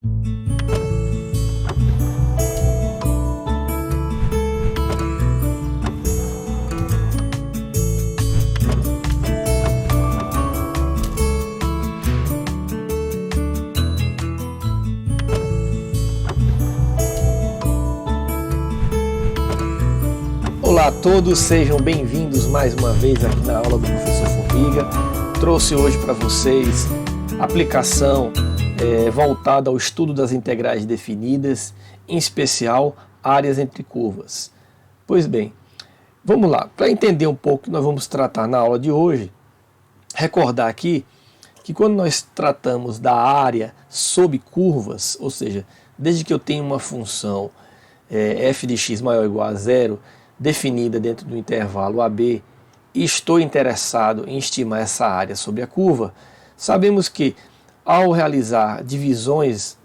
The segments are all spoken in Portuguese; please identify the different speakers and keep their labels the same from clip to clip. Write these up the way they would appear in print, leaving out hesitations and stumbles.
Speaker 1: Olá a todos, sejam bem-vindos mais uma vez aqui na aula do Professor Formiga. Trouxe hoje para vocês a aplicação voltada ao estudo das integrais definidas, em especial áreas entre curvas. Pois bem, vamos lá. Para entender um pouco o que nós vamos tratar na aula de hoje, recordar aqui que quando nós tratamos da área sob curvas, ou seja, desde que eu tenho uma função f de x maior ou igual a zero, definida dentro do intervalo AB, e estou interessado em estimar essa área sobre a curva, sabemos que ao realizar divisões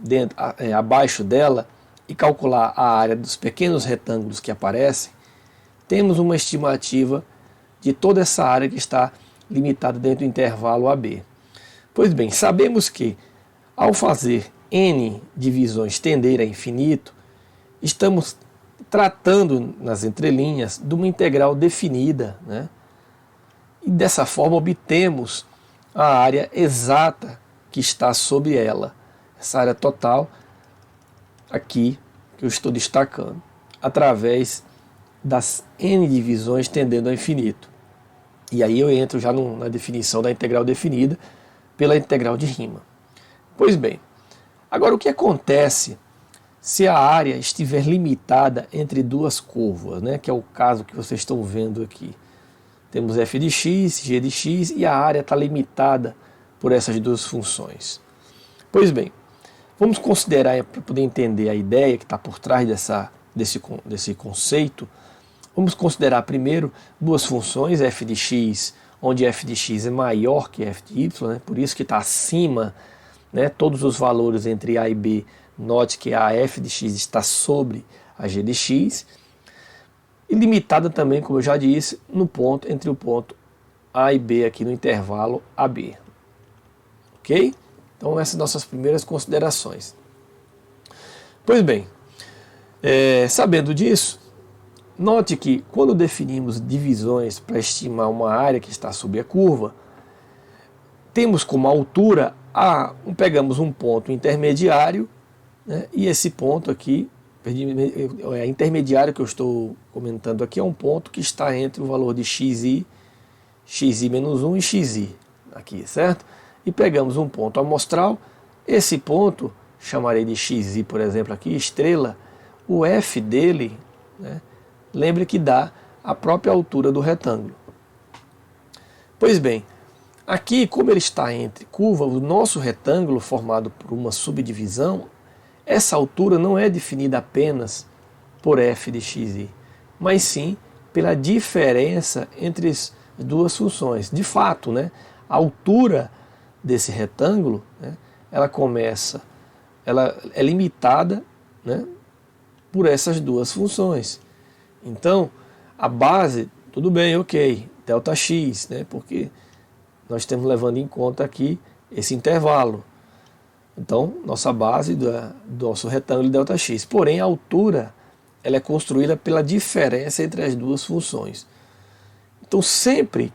Speaker 1: abaixo dela e calcular a área dos pequenos retângulos que aparecem, temos uma estimativa de toda essa área que está limitada dentro do intervalo AB. Pois bem, sabemos que ao fazer n divisões tender a infinito, estamos tratando nas entrelinhas de uma integral definida, né? E dessa forma obtemos a área exata que está sobre ela, essa área total aqui que eu estou destacando, através das n divisões tendendo ao infinito. E aí eu entro já na definição da integral definida pela integral de Riemann. Pois bem, agora o que acontece se a área estiver limitada entre duas curvas, né, que é o caso que vocês estão vendo aqui? Temos f de x, g de x e a área está limitada por essas duas funções. Pois bem, vamos considerar, para poder entender a ideia que está por trás desse conceito, vamos considerar primeiro duas funções, f de x, onde f de x é maior que f de y, né, por isso que está acima, né, todos os valores entre a e b. Note que a f de x está sobre a g de x, e limitada também, como eu já disse, no ponto entre o ponto A e B aqui no intervalo AB. Ok? Então essas são nossas primeiras considerações. Pois bem, sabendo disso, note que quando definimos divisões para estimar uma área que está sob a curva, temos como altura pegamos um ponto intermediário, né, e esse ponto aqui, intermediário que eu estou comentando aqui, é um ponto que está entre o valor de xi menos 1 e xi, aqui, certo? E pegamos um ponto amostral, esse ponto, chamarei de xi, por exemplo, aqui, estrela, o f dele, né, lembre que dá a própria altura do retângulo. Pois bem, aqui, como ele está entre curva, o nosso retângulo formado por uma subdivisão, essa altura não é definida apenas por f de xi, mas sim pela diferença entre as duas funções. De fato, né, a altura desse retângulo, né, ela é limitada, né, por essas duas funções. Então, a base, tudo bem, ok, ΔX, né, porque nós estamos levando em conta aqui esse intervalo. Então, nossa base do nosso retângulo é ΔX. Porém, a altura ela é construída pela diferença entre as duas funções. Então, sempre,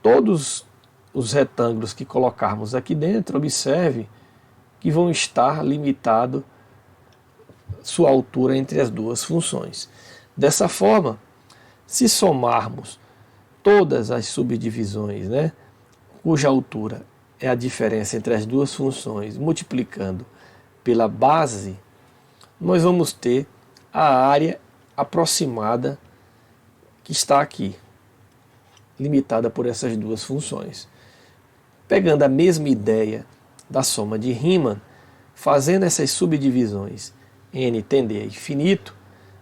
Speaker 1: todos os retângulos que colocarmos aqui dentro, observe que vão estar limitado sua altura entre as duas funções. Dessa forma, se somarmos todas as subdivisões, né, cuja altura é a diferença entre as duas funções, multiplicando pela base, nós vamos ter a área aproximada que está aqui, limitada por essas duas funções. Pegando a mesma ideia da soma de Riemann, fazendo essas subdivisões n tender a infinito,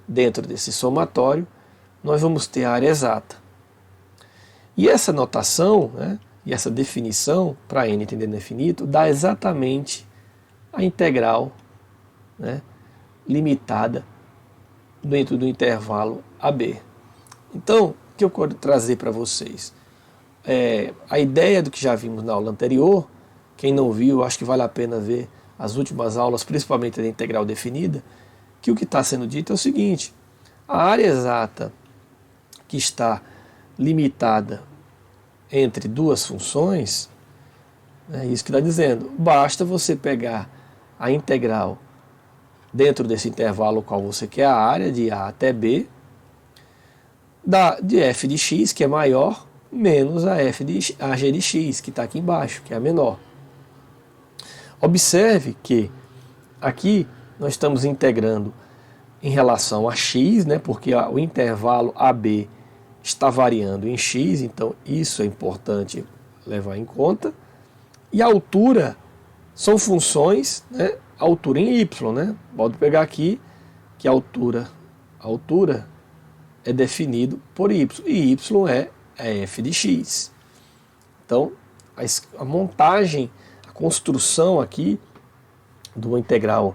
Speaker 1: dentro desse somatório, nós vamos ter a área exata. E essa notação, né, e essa definição para n tendendo a infinito dá exatamente a integral, né, limitada dentro do intervalo AB. Então, o que eu quero trazer para vocês? A ideia do que já vimos na aula anterior, quem não viu, acho que vale a pena ver as últimas aulas, principalmente da integral definida, que o que está sendo dito é o seguinte: a área exata que está limitada entre duas funções, é isso que está dizendo, basta você pegar a integral dentro desse intervalo qual você quer a área, de A até B, de f de x, que é maior, menos a g de x, que está aqui embaixo, que é a menor. Observe que aqui nós estamos integrando em relação a x, né, porque o intervalo AB está variando em x, então isso é importante levar em conta. E a altura são funções, né, altura em y, né? Pode pegar aqui que a altura é definido por y, e y é f de x. Então, a montagem, a construção aqui do integral,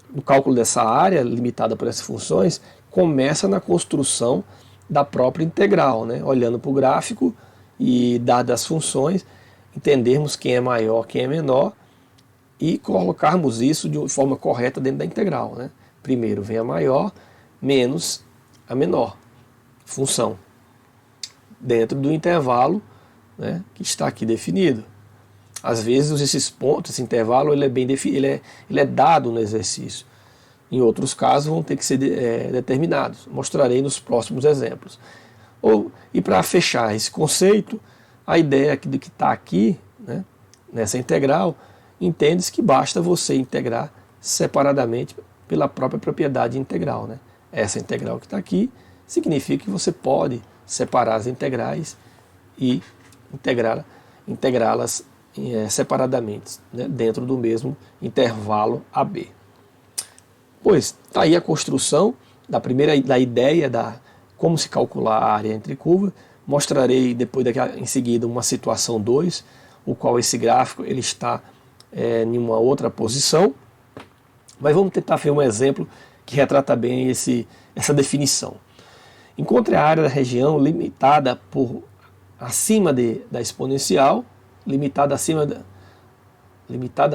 Speaker 1: do cálculo dessa área limitada por essas funções, começa na construção da própria integral, né? Olhando para o gráfico e, dadas as funções, entendermos quem é maior, quem é menor, e colocarmos isso de forma correta dentro da integral, né? Primeiro vem a maior, menos a menor função, dentro do intervalo, né, que está aqui definido. Às vezes esses pontos, esse intervalo, ele é bem definido, ele é dado no exercício. Em outros casos vão ter que ser determinados. Mostrarei nos próximos exemplos. E para fechar esse conceito, a ideia do que está aqui, né, nessa integral, entende-se que basta você integrar separadamente pela própria propriedade integral, né? Essa integral que está aqui significa que você pode separar as integrais e integrá-las separadamente, né, dentro do mesmo intervalo AB. Pois está aí a construção da ideia da como se calcular a área entre curvas. Mostrarei depois em seguida uma situação 2, o qual esse gráfico ele está em uma outra posição, mas vamos tentar ver um exemplo que retrata bem essa definição. Encontre a área da região limitada acima da exponencial, limitada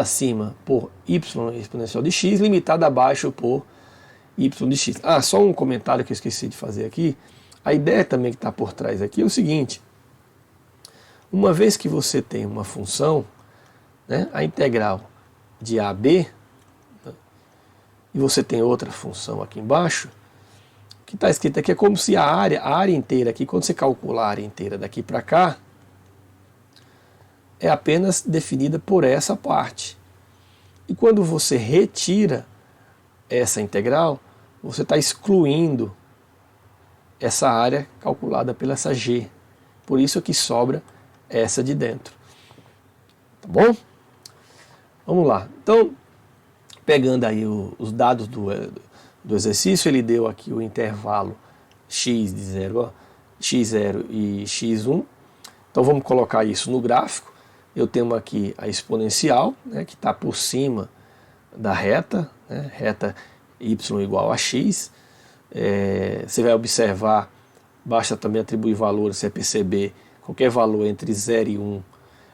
Speaker 1: acima por y exponencial de x, limitada abaixo por y de x. Só um comentário que eu esqueci de fazer aqui. A ideia também que está por trás aqui é o seguinte: uma vez que você tem uma função, né, a integral de a a b, né, e você tem outra função aqui embaixo, o que está escrito aqui é como se a área inteira aqui, quando você calcula a área inteira daqui para cá, é apenas definida por essa parte. E quando você retira essa integral, você está excluindo essa área calculada pela essa g. Por isso é que sobra essa de dentro. Tá bom? Vamos lá. Então, pegando aí os dados do exercício, ele deu aqui o intervalo x de 0 e x1. Então vamos colocar isso no gráfico. Eu tenho aqui a exponencial, né, que está por cima da reta, né, reta y igual a x. Você vai observar, basta também atribuir valores, você vai perceber qualquer valor entre 0 e 1,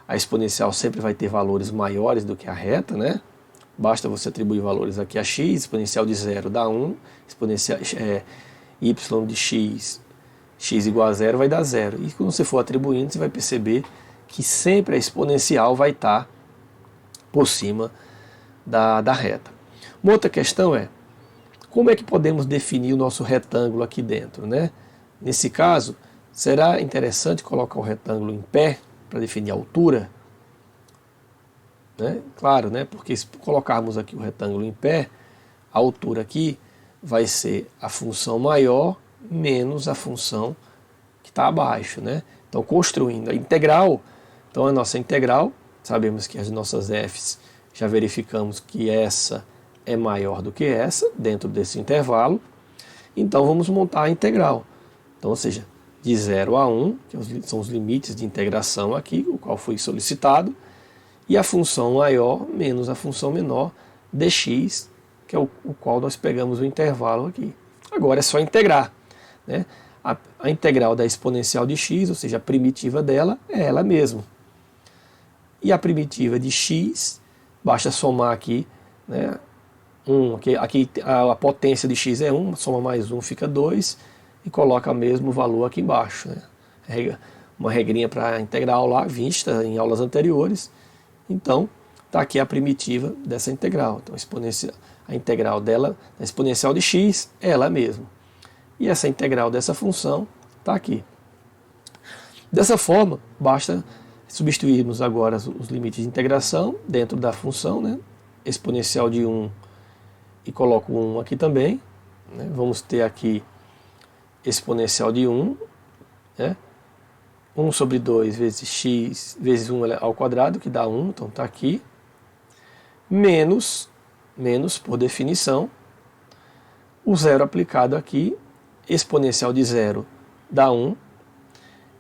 Speaker 1: a exponencial sempre vai ter valores maiores do que a reta, né? Basta você atribuir valores aqui a x, exponencial de 0 dá 1, exponencial y de x igual a 0 vai dar 0. E quando você for atribuindo, você vai perceber que sempre a exponencial vai estar por cima da reta. Uma outra questão é, como é que podemos definir o nosso retângulo aqui dentro, né? Nesse caso, será interessante colocar o retângulo em pé para definir a altura? Né? Claro, né? Porque se colocarmos aqui o retângulo em pé, a altura aqui vai ser a função maior menos a função que está abaixo, né? Então, construindo a integral, então a nossa integral, sabemos que as nossas f's, já verificamos que essa é maior do que essa, dentro desse intervalo. Então vamos montar a integral. Então, ou seja, de 0 a 1, que são os limites de integração aqui, o qual foi solicitado, e a função maior menos a função menor dx, que é o qual nós pegamos o intervalo aqui. Agora é só integrar, né? A integral da exponencial de x, ou seja, a primitiva dela, é ela mesma. E a primitiva de x basta somar aqui, né, 1, aqui a potência de x é 1, soma mais 1 fica 2, e coloca o mesmo valor aqui embaixo, né? Uma regrinha para integral lá, vista em aulas anteriores. Então, está aqui a primitiva dessa integral. Então, a integral dela, a exponencial de x, é ela mesma. E essa integral dessa função está aqui. Dessa forma, basta substituirmos agora os limites de integração dentro da função, né? Exponencial de 1, e coloco 1 aqui também, né? Vamos ter aqui exponencial de 1, né? 1 sobre 2 vezes x vezes 1 ao quadrado, que dá 1, então está aqui, menos, por definição, o zero aplicado aqui, exponencial de 0 dá 1,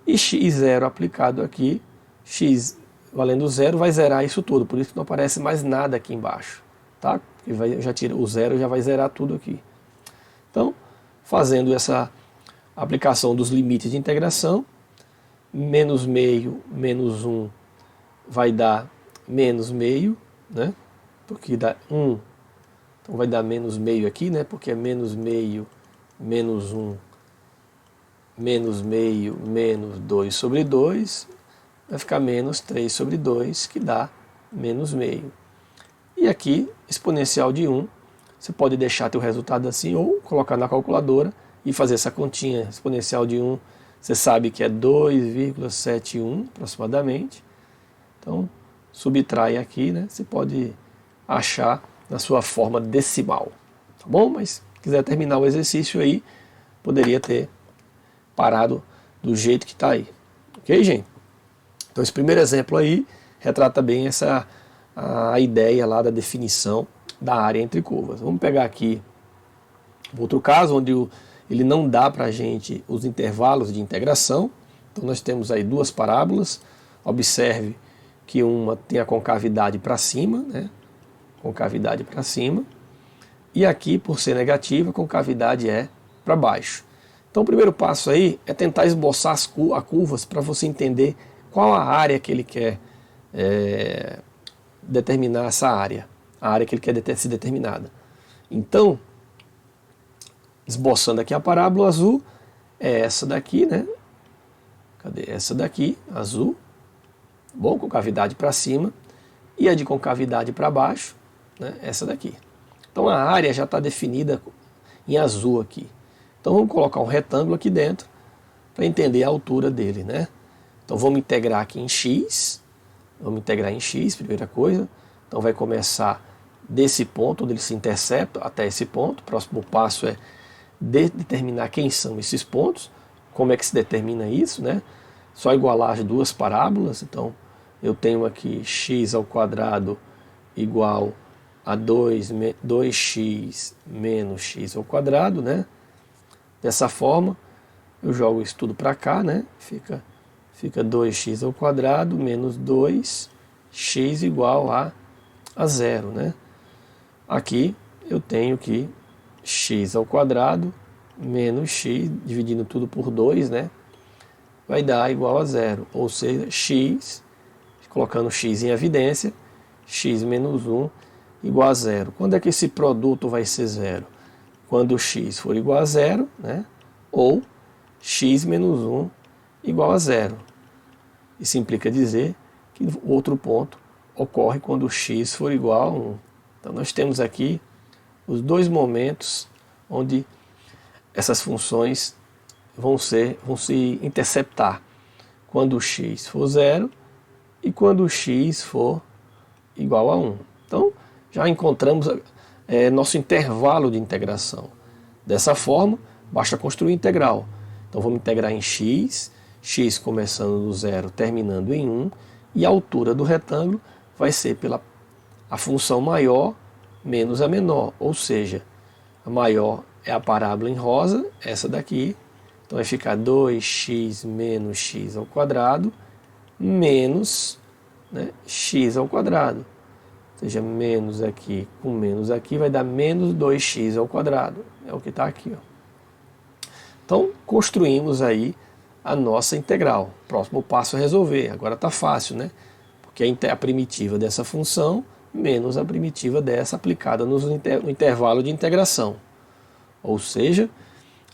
Speaker 1: e x0 aplicado aqui, x valendo 0 vai zerar isso tudo, por isso que não aparece mais nada aqui embaixo, tá? Já tira o zero, já vai zerar tudo aqui. Então, fazendo essa aplicação dos limites de integração, menos meio menos 1 vai dar menos meio, né? Porque dá 1, então vai dar menos meio aqui, né? Porque é menos meio menos 1, menos meio menos 2 sobre 2, vai ficar menos 3 sobre 2, que dá menos meio. E aqui, exponencial de 1, você pode deixar teu resultado assim, ou colocar na calculadora e fazer essa continha. Exponencial de 1, você sabe que é 2,71 aproximadamente. Então, subtrai aqui, né? Você pode achar na sua forma decimal, tá bom? Mas se quiser terminar o exercício aí, poderia ter parado do jeito que está aí. Ok, gente? Então, esse primeiro exemplo aí retrata bem a ideia lá da definição da área entre curvas. Vamos pegar aqui outro caso onde ele não dá para a gente os intervalos de integração. Então nós temos aí duas parábolas. Observe que uma tem a concavidade para cima, né? Concavidade para cima. E aqui, por ser negativa, a concavidade é para baixo. Então o primeiro passo aí é tentar esboçar as curvas para você entender qual a área que ele quer determinar essa área. A área que ele quer ser determinada. Então, esboçando aqui a parábola azul, é essa daqui, né? Cadê? Essa daqui, azul. Bom, concavidade para cima. E a de concavidade para baixo, né? Essa daqui. Então a área já está definida em azul aqui. Então vamos colocar um retângulo aqui dentro para entender a altura dele, né? Então vamos integrar aqui em x. Vamos integrar em x, primeira coisa. Então vai começar desse ponto, onde ele se intercepta, até esse ponto. O próximo passo é determinar quem são esses pontos. Como é que se determina isso, né? Só igualar as duas parábolas. Então eu tenho aqui x ao quadrado igual a 2x menos x ao quadrado, né? Dessa forma, eu jogo isso tudo para cá, né? Fica 2x ao quadrado menos 2x igual a 0, né? Aqui eu tenho que x ao quadrado menos x, dividindo tudo por 2, né? Vai dar igual a 0, ou seja, x, colocando x em evidência, x menos 1 igual a 0. Quando é que esse produto vai ser 0? Quando x for igual a 0, né? Ou x menos 1 igual a 0. Isso implica dizer que o outro ponto ocorre quando x for igual a 1. Então nós temos aqui os dois momentos onde essas funções vão se interceptar. Quando x for 0 e quando x for igual a 1. Então já encontramos nosso intervalo de integração. Dessa forma, basta construir integral. Então vamos integrar em x, x começando do 0, terminando em 1, e a altura do retângulo vai ser pela a função maior menos a menor, ou seja, a maior é a parábola em rosa, essa daqui, então vai ficar 2x menos x ao quadrado menos, né, x ao quadrado. Ou seja, menos aqui com menos aqui vai dar menos 2x ao quadrado. É o que está aqui, ó. Então, construímos aí a nossa integral. Próximo passo é resolver. Agora está fácil, né? Porque a primitiva dessa função menos a primitiva dessa aplicada no intervalo de integração. Ou seja,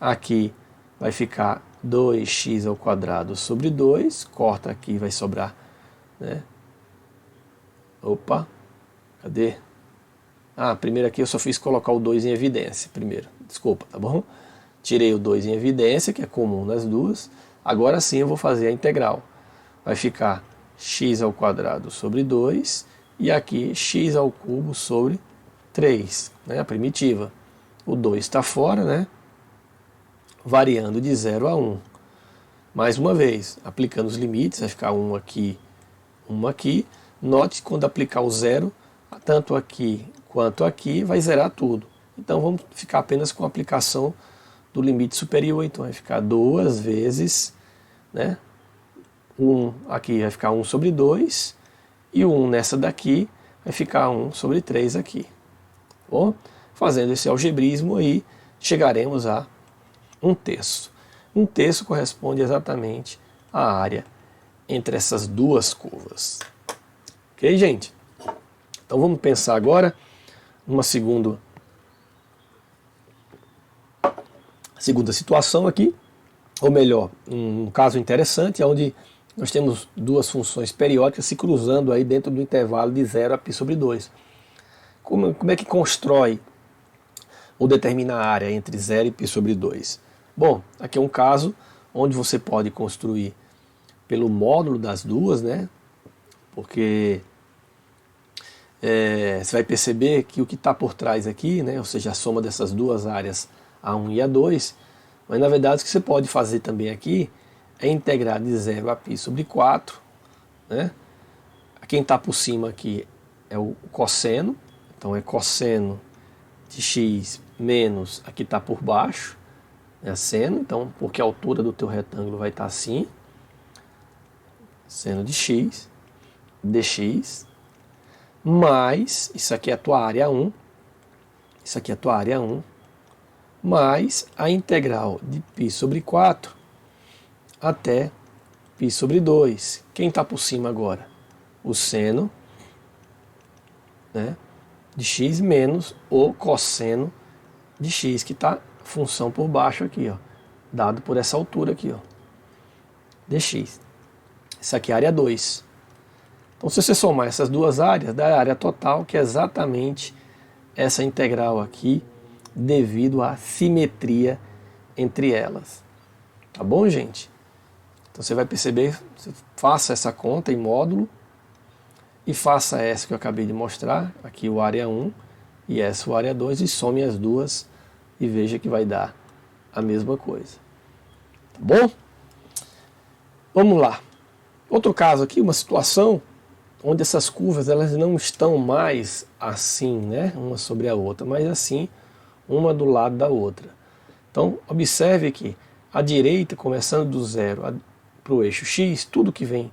Speaker 1: aqui vai ficar 2x ao quadrado sobre 2, corta aqui, vai sobrar, né? Opa, cadê? Primeiro aqui eu só fiz colocar o 2 em evidência, primeiro, desculpa, tá bom? Tirei o 2 em evidência, que é comum nas duas, agora sim eu vou fazer a integral. Vai ficar x ao quadrado sobre 2, e aqui x ao cubo sobre 3, né? A primitiva. O 2 está fora, né? Variando de 0 a 1. Mais uma vez, aplicando os limites, vai ficar 1 aqui, 1 aqui. Note que quando aplicar o 0, tanto aqui quanto aqui, vai zerar tudo. Então vamos ficar apenas com a aplicação do limite superior. Então vai ficar 2 vezes, né? 1 aqui vai ficar 1 sobre 2, e o 1 nessa daqui vai ficar 1 sobre 3 aqui. Bom, fazendo esse algebrismo aí, chegaremos a 1/3. 1/3 corresponde exatamente à área entre essas duas curvas. Ok, gente? Então vamos pensar agora numa segunda situação aqui, ou melhor, um caso interessante, onde nós temos duas funções periódicas se cruzando aí dentro do intervalo de 0 a π sobre 2. Como é que constrói ou determina a área entre 0 e π sobre 2? Bom, aqui é um caso onde você pode construir pelo módulo das duas, né? Porque você vai perceber que o que está por trás aqui, né? Ou seja, a soma dessas duas áreas A1 e A2, mas na verdade o que você pode fazer também aqui é integrar de 0 a π sobre 4, né? Quem está por cima aqui é o cosseno, então é cosseno de x menos aqui está por baixo, é seno, então porque a altura do teu retângulo vai estar assim, seno de x, dx, mais, isso aqui é a tua área 1, isso aqui é a tua área 1, mais a integral de π sobre 4 até π sobre 2. Quem está por cima agora? O seno, né, de x menos o cosseno de x, que está função por baixo aqui, ó, dado por essa altura aqui, ó, dx. Isso aqui é a área 2. Então, se você somar essas duas áreas, dá a área total, que é exatamente essa integral aqui, devido à simetria entre elas. Tá bom, gente? Então você vai perceber, você faça essa conta em módulo e faça essa que eu acabei de mostrar, aqui o área 1 e essa o área 2, e some as duas e veja que vai dar a mesma coisa. Tá bom? Vamos lá. Outro caso aqui, uma situação onde essas curvas elas não estão mais assim, né, uma sobre a outra, mas assim, uma do lado da outra. Então, observe que a direita, começando do 0 para o eixo x, tudo que vem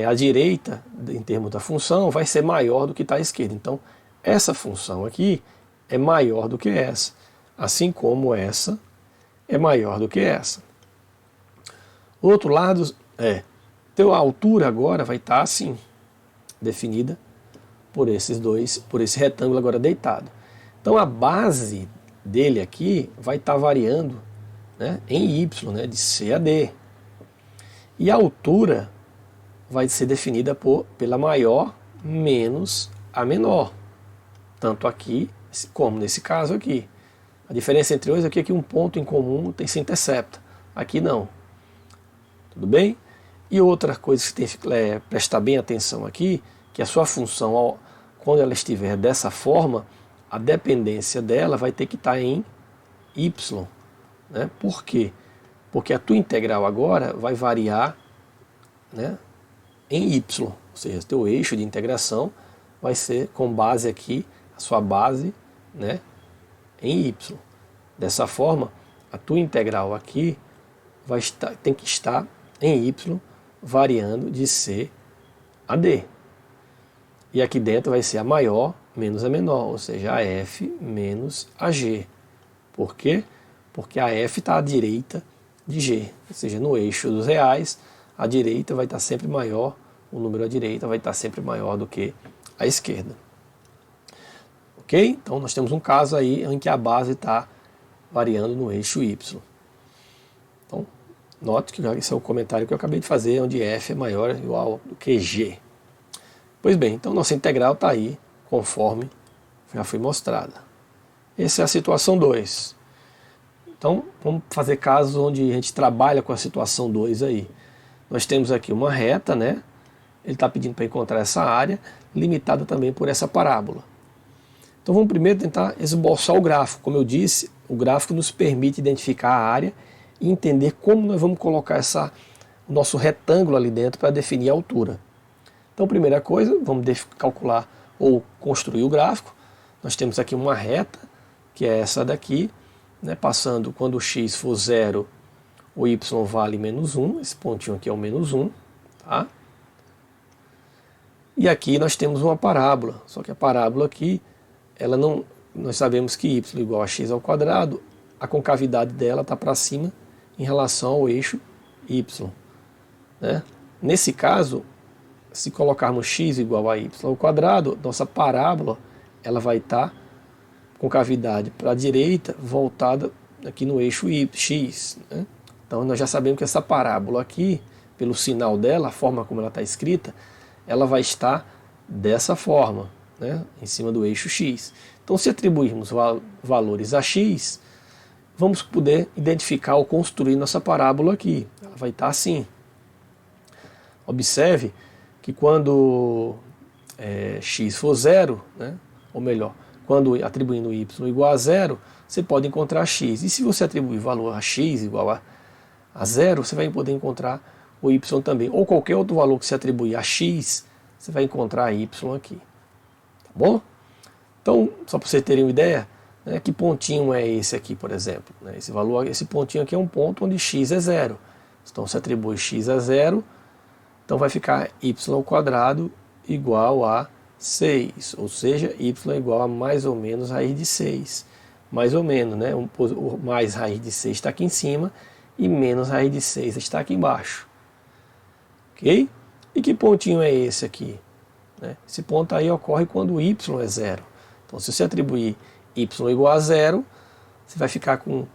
Speaker 1: à direita, em termos da função, vai ser maior do que está à esquerda. Então, essa função aqui é maior do que essa, assim como essa é maior do que essa. O outro lado a altura agora vai estar assim, definida por esses dois, por esse retângulo agora deitado. Então a base dele aqui vai estar variando, né, em y, né, de C a D. E a altura vai ser definida pela maior menos a menor, tanto aqui como nesse caso aqui. A diferença entre eles é que aqui um ponto em comum se intercepta, aqui não. Tudo bem? E outra coisa que tem que prestar bem atenção aqui, que a sua função, quando ela estiver dessa forma, a dependência dela vai ter que estar em y. Né? Por quê? Porque a tua integral agora vai variar, né, em y, ou seja, o teu eixo de integração vai ser com base aqui, a sua base, né, em y. Dessa forma, a tua integral aqui tem que estar em y, variando de C a D. E aqui dentro vai ser a maior menos a menor, ou seja, a F menos a G. Por quê? Porque a F está à direita de G, ou seja, no eixo dos reais, a direita vai estar sempre maior, o número à direita vai estar sempre maior do que a esquerda. Ok? Então nós temos um caso aí em que a base está variando no eixo Y. Então, note que esse é o comentário que eu acabei de fazer, onde f é maior ou igual do que g. Pois bem, então nossa integral está aí, conforme já foi mostrada. Essa é a situação 2. Então, vamos fazer casos onde a gente trabalha com a situação 2 aí. Nós temos aqui uma reta, né? Ele está pedindo para encontrar essa área, limitada também por essa parábola. Então vamos primeiro tentar esboçar o gráfico. Como eu disse, o gráfico nos permite identificar a área e entender como nós vamos colocar o nosso retângulo ali dentro para definir a altura. Então, primeira coisa, vamos calcular ou construir o gráfico. Nós temos aqui uma reta, que é essa daqui, né, passando quando o x for 0, o y vale menos 1, esse pontinho aqui é o menos 1, tá? E aqui nós temos uma parábola, só que a parábola aqui, nós sabemos que y igual a x ao quadrado, a concavidade dela está para cima em relação ao eixo y, né? Nesse caso, se colocarmos x igual a y ao quadrado, nossa parábola ela vai estar concavidade para a direita, voltada aqui no eixo x, né? Então nós já sabemos que essa parábola aqui, pelo sinal dela, a forma como ela está escrita, ela vai estar dessa forma, né, em cima do eixo x. Então, se atribuirmos valores a x, vamos poder identificar ou construir nossa parábola aqui. Ela vai estar assim. Observe que quando x for 0, né, ou melhor, quando atribuindo y igual a 0, você pode encontrar x. E se você atribuir valor a x igual a 0, você vai poder encontrar o y também. Ou qualquer outro valor que se atribuir a x, você vai encontrar y aqui. Tá bom? Então, só para vocês terem uma ideia, né, que pontinho é esse aqui, por exemplo? Né, esse pontinho aqui é um ponto onde x é 0. Então, se atribui x a 0, então vai ficar y ao quadrado igual a 6. Ou seja, y é igual a mais ou menos raiz de 6. Mais ou menos, né? O mais raiz de 6 está aqui em cima e menos raiz de 6 está aqui embaixo. Ok? E que pontinho é esse aqui? Né? Esse ponto aí ocorre quando y é 0. Então, se você atribuir y igual a 0, você vai ficar com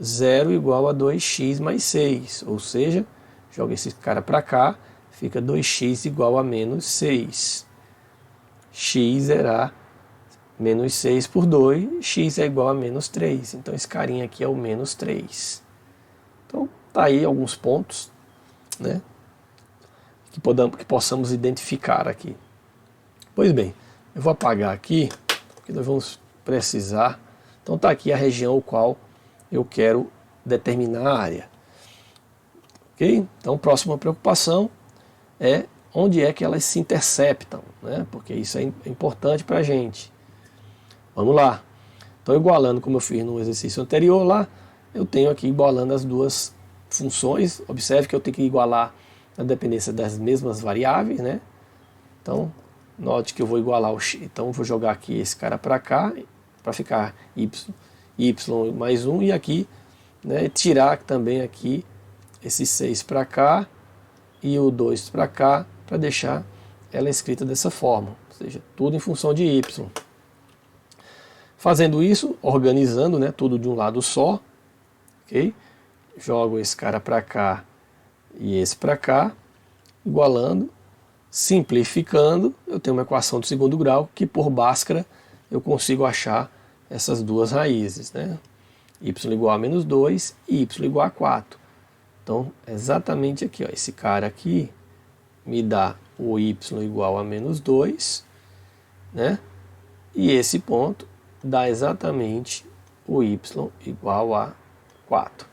Speaker 1: 0 igual a 2x mais 6. Ou seja, joga esse cara para cá, fica 2x igual a menos 6. X será menos 6 por 2, x é igual a menos 3. Então, esse carinha aqui é o menos 3. Então, tá aí alguns pontos, né, que possamos identificar aqui. Pois bem, eu vou apagar aqui, porque nós vamos precisar. Então está aqui a região qual eu quero determinar a área. Ok? Então, próxima preocupação é onde é que elas se interceptam, né? Porque isso é importante para a gente. Vamos lá. Então, igualando como eu fiz no exercício anterior lá, eu tenho aqui igualando as duas funções. Observe que eu tenho que igualar a dependência das mesmas variáveis, né? Então, note que eu vou igualar o x. Então, eu vou jogar aqui esse cara para cá, para ficar y mais 1, e aqui, né, tirar também aqui esse 6 para cá e o 2 para cá, para deixar ela escrita dessa forma, ou seja, tudo em função de y. Fazendo isso, organizando, né, tudo de um lado só, ok? Jogo esse cara para cá e esse para cá, igualando, simplificando, eu tenho uma equação de segundo grau que por Bhaskara eu consigo achar essas duas raízes, né? Y igual a menos 2 e y igual a 4. Então, exatamente aqui, ó, esse cara aqui me dá o y igual a menos 2, né? E esse ponto dá exatamente o y igual a 4.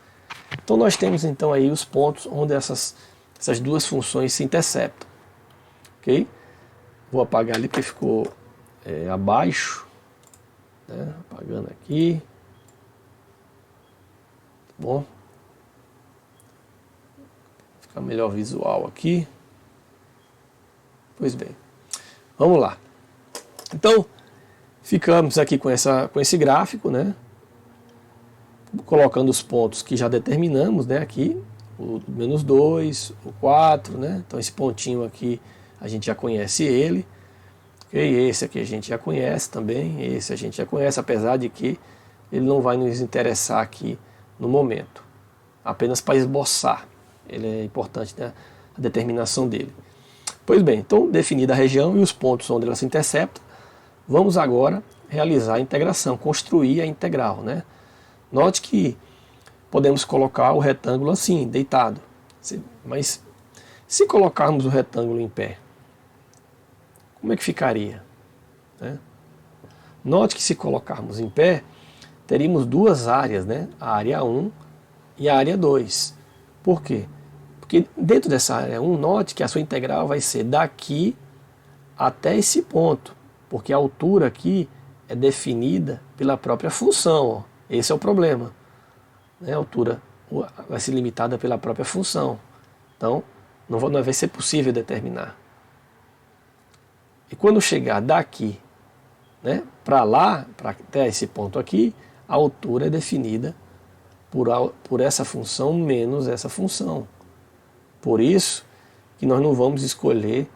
Speaker 1: Então, nós temos então aí os pontos onde essas duas funções se interceptam. Ok? Vou apagar ali porque ficou abaixo, né? Apagando aqui. Tá bom? Fica melhor visual aqui. Pois bem, vamos lá. Então, ficamos aqui com esse gráfico, né? Colocando os pontos que já determinamos, né? Aqui, o menos 2, o 4, né? Então, esse pontinho aqui, a gente já conhece ele. Okay? Esse aqui a gente já conhece também, esse a gente já conhece, apesar de que ele não vai nos interessar aqui no momento, apenas para esboçar. Ele é importante, né, a determinação dele. Pois bem, então definida a região e os pontos onde ela se intercepta, vamos agora realizar a integração, construir a integral, né? Note que podemos colocar o retângulo assim, deitado, mas se colocarmos o retângulo em pé, como é que ficaria? Né? Note que se colocarmos em pé, teríamos duas áreas, né? A área 1 e a área 2. Por quê? Porque dentro dessa área 1, note que a sua integral vai ser daqui até esse ponto, porque a altura aqui é definida pela própria função. Ó. Esse é o problema. Né? A altura vai ser limitada pela própria função. Então, não vai ser possível determinar. E quando chegar daqui, né, para lá, até esse ponto aqui, a altura é definida por essa função menos essa função. Por isso que nós não vamos escolher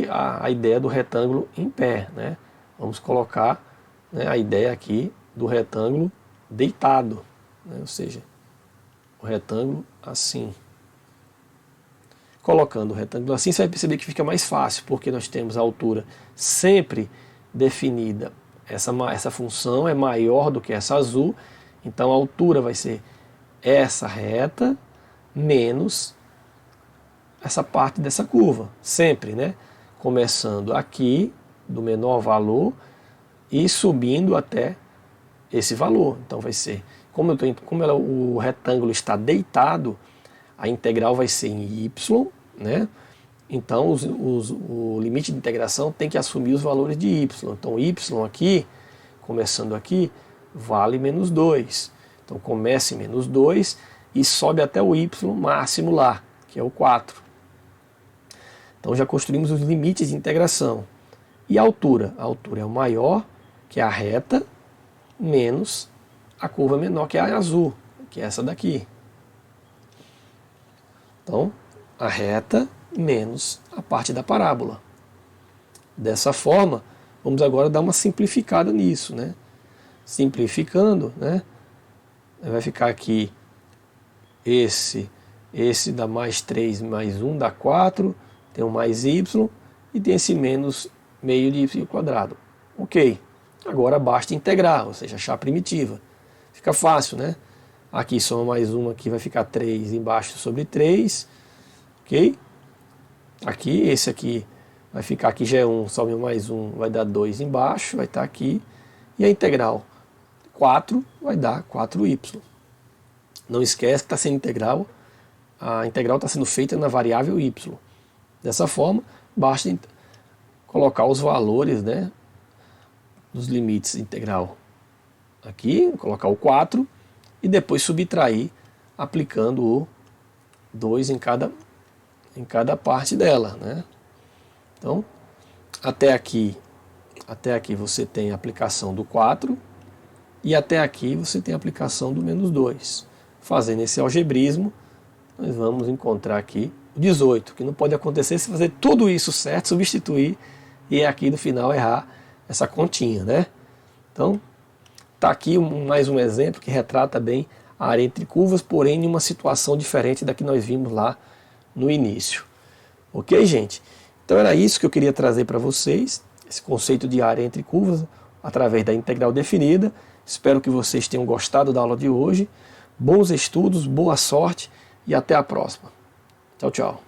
Speaker 1: a ideia do retângulo em pé. Né? Vamos colocar, né, a ideia aqui do retângulo deitado, né? Ou seja, o retângulo assim. Colocando o retângulo assim, você vai perceber que fica mais fácil, porque nós temos a altura sempre definida. Essa função é maior do que essa azul, então a altura vai ser essa reta menos essa parte dessa curva, sempre, né? Começando aqui, do menor valor, e subindo até esse valor. Então vai ser, o retângulo está deitado, a integral vai ser em y, né? Então o limite de integração tem que assumir os valores de y. Então y aqui, começando aqui, vale menos 2. Então começa em menos 2 e sobe até o y máximo lá, que é o 4. Então já construímos os limites de integração. E a altura? A altura é o maior, que é a reta, menos a curva menor, que é a azul, que é essa daqui. Então, a reta menos a parte da parábola. Dessa forma, vamos agora dar uma simplificada nisso, né? Simplificando, né? Vai ficar aqui esse dá mais 3 mais 1 dá 4, tem um mais y e tem esse menos meio de y quadrado. Ok, agora basta integrar, ou seja, achar a primitiva. Fica fácil, né? Aqui soma mais 1, aqui vai ficar 3 embaixo sobre 3, ok? Aqui, esse aqui vai ficar aqui, já é 1, sobe mais 1, vai dar 2 embaixo, vai estar aqui. E a integral 4 vai dar 4y. Não esquece que está sendo integral, a integral está sendo feita na variável y. Dessa forma, basta colocar os valores, né, dos limites integral. Aqui, colocar o 4 e depois subtrair aplicando o 2 em cada parte dela, né? Então, até aqui você tem a aplicação do 4 e até aqui você tem a aplicação do menos 2. Fazendo esse algebrismo, nós vamos encontrar aqui o 18, que não pode acontecer se fazer tudo isso certo, substituir e aqui no final errar essa continha, né? Então, está aqui mais um exemplo que retrata bem a área entre curvas, porém em uma situação diferente da que nós vimos lá no início. Ok, gente? Então era isso que eu queria trazer para vocês, esse conceito de área entre curvas, através da integral definida. Espero que vocês tenham gostado da aula de hoje. Bons estudos, boa sorte e até a próxima. Tchau, tchau.